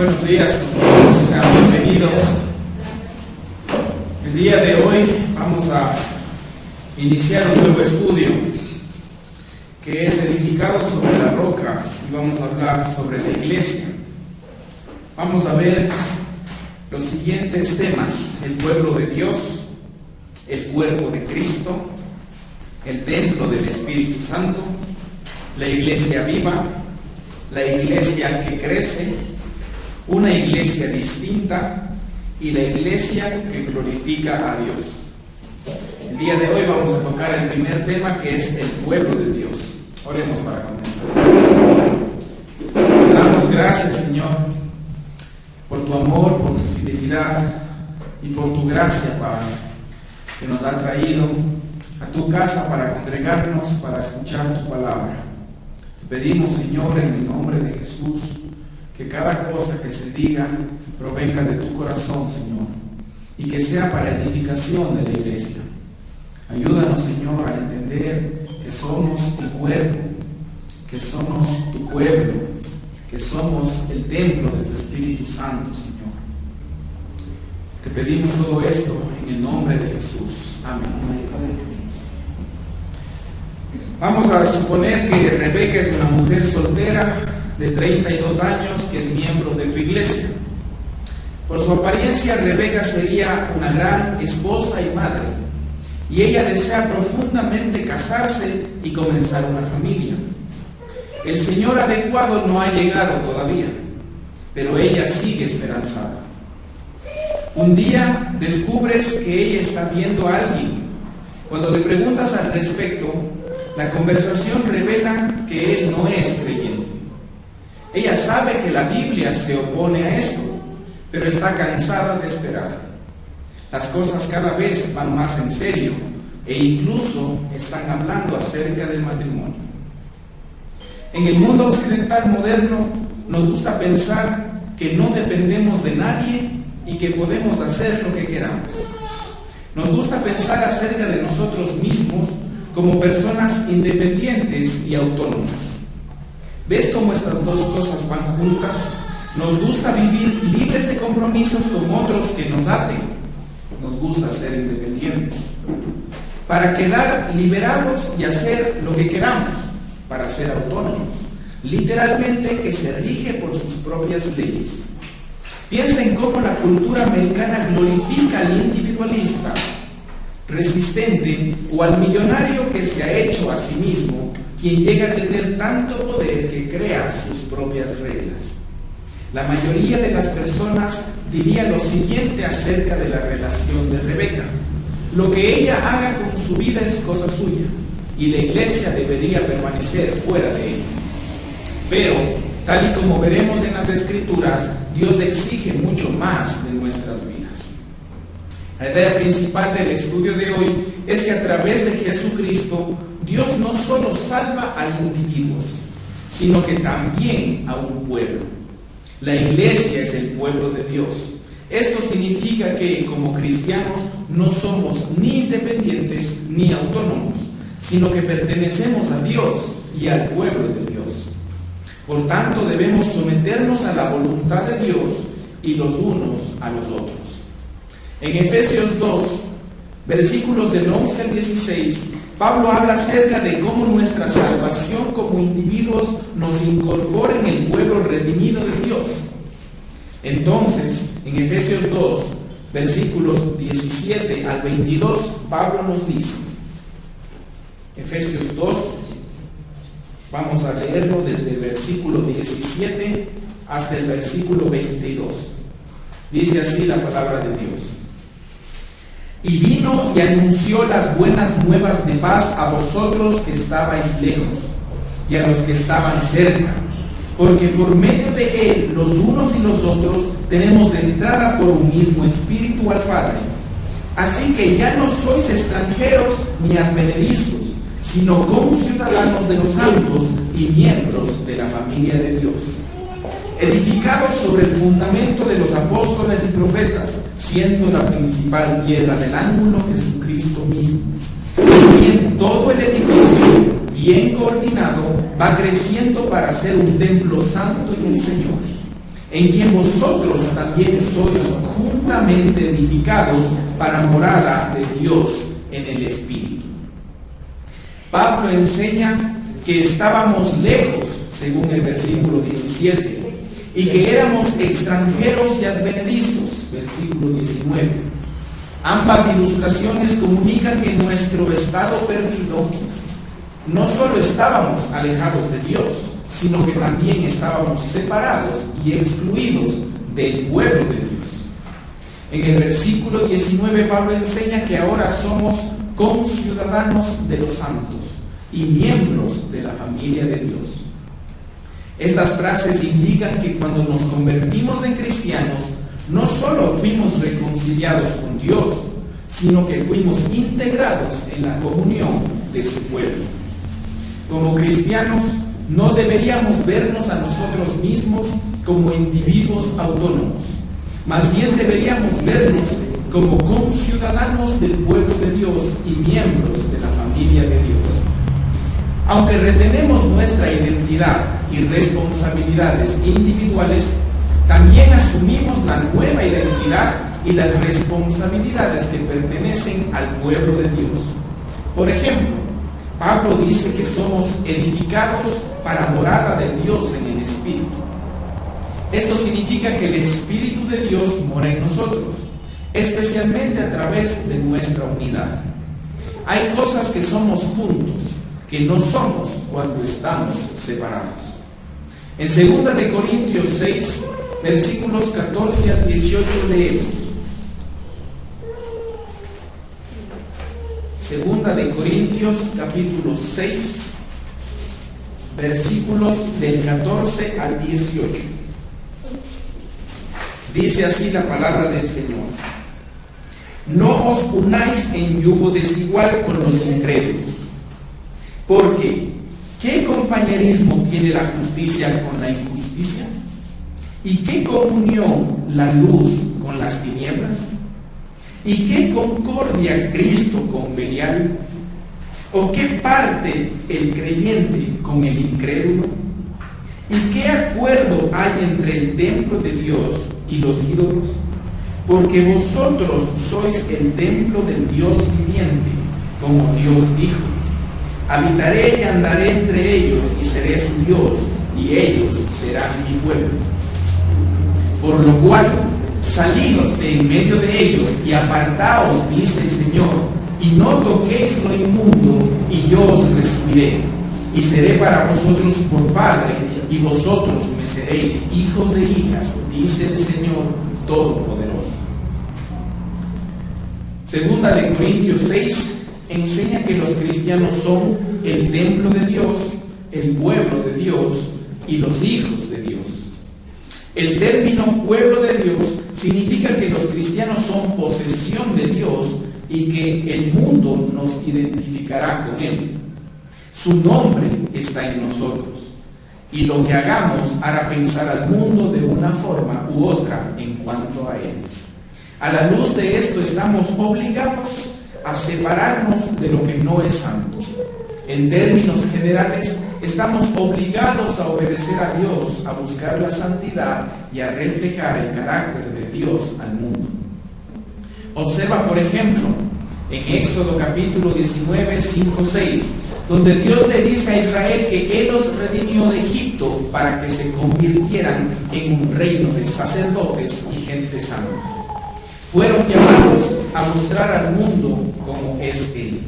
Buenos días, sean bienvenidos. El día de hoy vamos a iniciar un nuevo estudio que es edificado sobre la roca y vamos a hablar sobre la iglesia. Vamos a ver los siguientes temas: el pueblo de Dios, el cuerpo de Cristo, el templo del Espíritu Santo, la iglesia viva, la iglesia que crece, una iglesia distinta y la iglesia que glorifica a Dios. El día de hoy vamos a tocar el primer tema, que es el pueblo de Dios. Oremos para comenzar. Te damos gracias, Señor, por tu amor, por tu fidelidad y por tu gracia, Padre, que nos ha traído a tu casa para congregarnos, para escuchar tu palabra. Te pedimos, Señor, en el nombre de Jesús, que cada cosa que se diga provenga de tu corazón, Señor, y que sea para edificación de la iglesia. Ayúdanos, Señor, a entender que somos tu cuerpo, que somos tu pueblo, que somos el templo de tu Espíritu Santo, Señor. Te pedimos todo esto en el nombre de Jesús. Amén. Vamos a suponer que Rebeca es una mujer soltera de 32 años que es miembro de tu iglesia. Por su apariencia, Rebeca sería una gran esposa y madre, y ella desea profundamente casarse y comenzar una familia. El Señor adecuado no ha llegado todavía, pero ella sigue esperanzada. Un día descubres que ella está viendo a alguien. Cuando le preguntas al respecto, la conversación revela que él no es creyente. Ella sabe que la Biblia se opone a esto, pero está cansada de esperar. Las cosas cada vez van más en serio e incluso están hablando acerca del matrimonio. En el mundo occidental moderno nos gusta pensar que no dependemos de nadie y que podemos hacer lo que queramos. Nos gusta pensar acerca de nosotros mismos como personas independientes y autónomas. ¿Ves cómo estas dos cosas van juntas? Nos gusta vivir libres de compromisos con otros que nos aten. Nos gusta ser independientes, para quedar liberados y hacer lo que queramos, para ser autónomos, literalmente que se rige por sus propias leyes. Piensa en cómo la cultura americana glorifica al individualista resistente o al millonario que se ha hecho a sí mismo, quien llega a tener tanto poder que crea sus propias reglas. La mayoría de las personas diría lo siguiente acerca de la relación de Rebeca: lo que ella haga con su vida es cosa suya, y la iglesia debería permanecer fuera de ella. Pero, tal y como veremos en las Escrituras, Dios exige mucho más de nuestras vidas. La idea principal del estudio de hoy es que a través de Jesucristo, Dios no solo salva a individuos, sino que también a un pueblo. La iglesia es el pueblo de Dios. Esto significa que, como cristianos, no somos ni independientes ni autónomos, sino que pertenecemos a Dios y al pueblo de Dios. Por tanto, debemos someternos a la voluntad de Dios y los unos a los otros. En Efesios 2, versículos del 11 al 16, Pablo habla acerca de cómo nuestra salvación como individuos nos incorpora en el pueblo redimido de Dios. Entonces, en Efesios 2, versículos 17 al 22, Pablo nos dice, Efesios 2, vamos a leerlo desde el versículo 17 hasta el versículo 22. Dice así la palabra de Dios: y vino y anunció las buenas nuevas de paz a vosotros que estabais lejos y a los que estaban cerca, porque por medio de él los unos y los otros tenemos entrada por un mismo espíritu al Padre. Así que ya no sois extranjeros ni advenedizos, sino conciudadanos de los santos y miembros de la familia de Dios, edificados sobre el fundamento de los apóstoles y profetas, siendo la principal piedra del ángulo Jesucristo mismo. Y en todo el edificio, bien coordinado, va creciendo para ser un templo santo en el Señor. en quien vosotros también sois juntamente edificados para morada de Dios en el Espíritu. Pablo enseña que estábamos lejos, según el versículo 17, y que éramos extranjeros y advenedizos, versículo 19. Ambas ilustraciones comunican que en nuestro estado perdido no solo estábamos alejados de Dios, sino que también estábamos separados y excluidos del pueblo de Dios. En el versículo 19 Pablo enseña que ahora somos conciudadanos de los santos y miembros de la familia de Dios. Estas frases indican que cuando nos convertimos en cristianos, no solo fuimos reconciliados con Dios, sino que fuimos integrados en la comunión de su pueblo. Como cristianos, no deberíamos vernos a nosotros mismos como individuos autónomos. Más bien deberíamos vernos como conciudadanos del pueblo de Dios y miembros de la familia de Dios. Aunque retenemos nuestra identidad y responsabilidades individuales, también asumimos la nueva identidad y las responsabilidades que pertenecen al pueblo de Dios. Por ejemplo, Pablo dice que somos edificados para morada de Dios en el Espíritu. Esto significa que el Espíritu de Dios mora en nosotros, especialmente a través de nuestra unidad. Hay cosas que somos juntos, que no somos cuando estamos separados. En 2 de Corintios 6, versículos 14 al 18 leemos. 2 de Corintios capítulo 6, versículos del 14 al 18. Dice así la palabra del Señor: no os unáis en yugo desigual con los incrédulos, porque ¿qué compañerismo tiene la justicia con la injusticia? ¿Y qué comunión la luz con las tinieblas? ¿Y qué concordia Cristo con Belial? ¿O qué parte el creyente con el incrédulo? ¿Y qué acuerdo hay entre el templo de Dios y los ídolos? Porque vosotros sois el templo del Dios viviente, como Dios dijo: habitaré y andaré entre ellos y seré su Dios, y ellos serán mi pueblo. Por lo cual, salidos de en medio de ellos y apartaos, dice el Señor, y no toquéis lo inmundo, y yo os recibiré, y seré para vosotros por Padre, y vosotros me seréis hijos e hijas, dice el Señor Todopoderoso. 2 de Corintios 6 enseña que los cristianos son el templo de Dios, el pueblo de Dios y los hijos de Dios. El término pueblo de Dios significa que los cristianos son posesión de Dios y que el mundo nos identificará con Él. Su nombre está en nosotros, y lo que hagamos hará pensar al mundo de una forma u otra en cuanto a Él. A la luz de esto estamos obligados a separarnos de lo que no es santo. En términos generales, estamos obligados a obedecer a Dios, a buscar la santidad y a reflejar el carácter de Dios al mundo. Observa, por ejemplo, en Éxodo capítulo 19, 5, 6, donde Dios le dice a Israel que Él los redimió de Egipto para que se convirtieran en un reino de sacerdotes y gente santa. Fueron llamados a mostrar al mundo cómo es Él.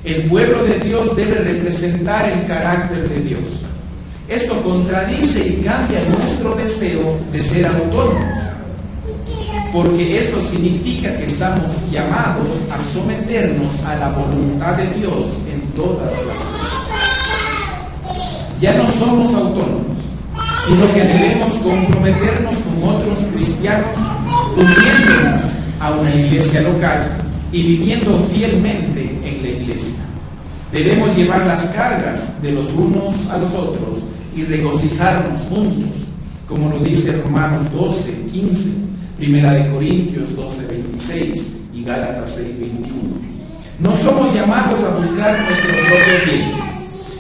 El pueblo de Dios debe representar el carácter de Dios. Esto contradice y cambia nuestro deseo de ser autónomos, porque esto significa que estamos llamados a someternos a la voluntad de Dios en todas las cosas. Ya no somos autónomos, sino que debemos comprometernos con otros cristianos, uniéndonos a una iglesia local y viviendo fielmente en la iglesia. Debemos llevar las cargas de los unos a los otros y regocijarnos juntos, como lo dice Romanos 12, 15, 1 Corintios 12, 26 y Gálatas 6, 21. No somos llamados a buscar nuestro propio bien,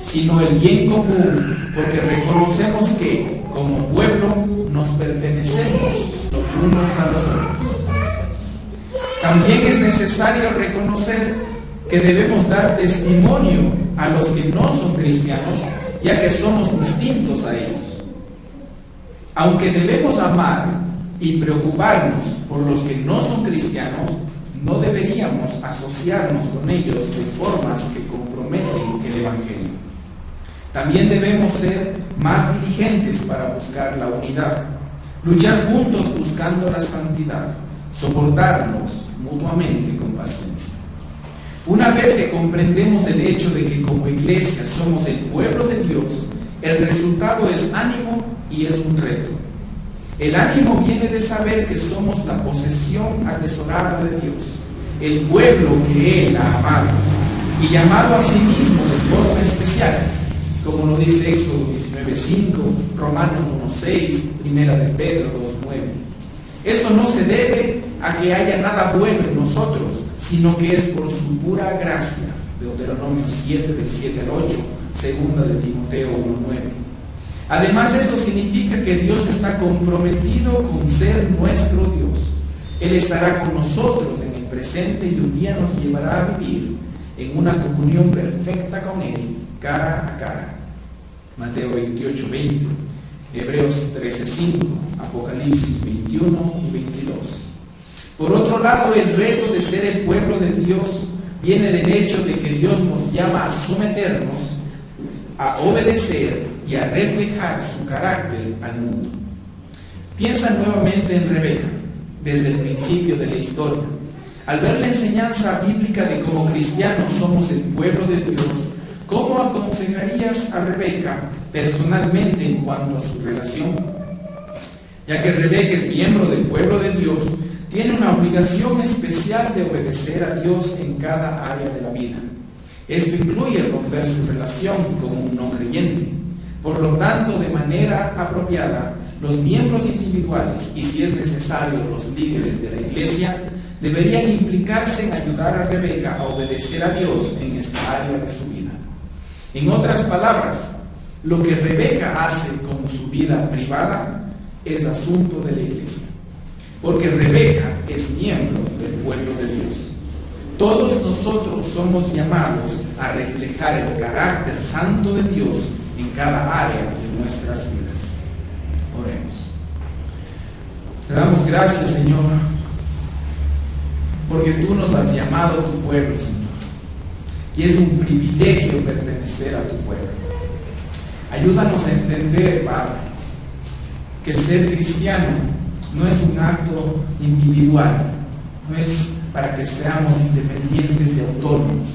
sino el bien común, porque reconocemos que, como pueblo, nos nos pertenecemos los unos a los otros. También es necesario reconocer que debemos dar testimonio a los que no son cristianos, ya que somos distintos a ellos. Aunque debemos amar y preocuparnos por los que no son cristianos, no deberíamos asociarnos con ellos de formas que comprometen el Evangelio. También debemos ser más diligentes para buscar la unidad, luchar juntos buscando la santidad, soportarnos mutuamente con paciencia. Una vez que comprendemos el hecho de que como iglesia somos el pueblo de Dios, el resultado es ánimo y es un reto. El ánimo viene de saber que somos la posesión atesorada de Dios, el pueblo que Él ha amado y llamado a sí mismo de forma especial, como lo dice Éxodo 19:5, Romanos 1:6, 1 de Pedro 2:9. Esto no se debe a que haya nada bueno en nosotros, sino que es por su pura gracia. Deuteronomio 7, del 7 al 8, 2 de Timoteo 1:9. Además, esto significa que Dios está comprometido con ser nuestro Dios. Él estará con nosotros en el presente y un día nos llevará a vivir en una comunión perfecta con Él, cara a cara. Mateo 28:20, Hebreos 13:5, Apocalipsis 21 y 22. Por otro lado, el reto de ser el pueblo de Dios viene del hecho de que Dios nos llama a someternos, a obedecer y a reflejar su carácter al mundo. Piensa nuevamente en Rebeca, desde el principio de la historia. Al ver la enseñanza bíblica de cómo cristianos somos el pueblo de Dios, ¿cómo aconsejarías a Rebeca personalmente en cuanto a su relación? Ya que Rebeca es miembro del pueblo de Dios, tiene una obligación especial de obedecer a Dios en cada área de la vida. Esto incluye romper su relación con un no creyente. Por lo tanto, de manera apropiada, los miembros individuales y, si es necesario, los líderes de la iglesia deberían implicarse en ayudar a Rebeca a obedecer a Dios en esta área de su vida. En otras palabras, lo que Rebeca hace con su vida privada es asunto de la iglesia, porque Rebeca es miembro del pueblo de Dios. Todos nosotros somos llamados a reflejar el carácter santo de Dios en cada área de nuestras vidas. Oremos. Te damos gracias, Señor, porque tú nos has llamado tu pueblo, Señor, y es un privilegio pertenecer a tu pueblo. Ayúdanos a entender, Padre, que el ser cristiano no es un acto individual, no es para que seamos independientes y autónomos,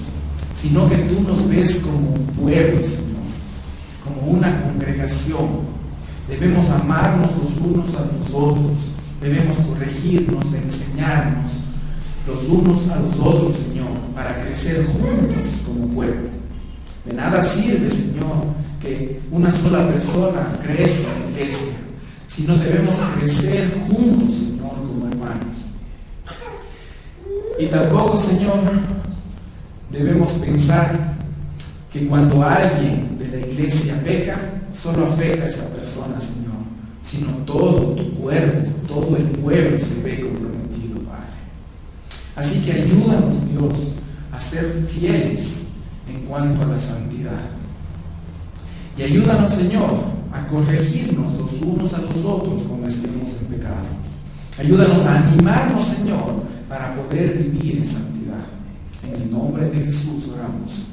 sino que tú nos ves como un pueblo, Señor, como una congregación. Debemos amarnos los unos a los otros, debemos corregirnos, enseñarnos los unos a los otros, Señor, para crecer juntos como pueblo. De nada sirve, Señor, que una sola persona crezca en la iglesia, sino debemos crecer juntos, Señor, como hermanos. Y tampoco, Señor, debemos pensar que cuando alguien de la iglesia peca, solo afecta a esa persona, Señor, sino todo tu cuerpo, todo el pueblo se ve comprometido, Padre. Así que ayúdanos, Dios, a ser fieles en cuanto a la santidad. Y ayúdanos, Señor, a corregirnos los unos a los otros cuando estemos en pecado. Ayúdanos a animarnos, Señor, para poder vivir en santidad. En el nombre de Jesús oramos.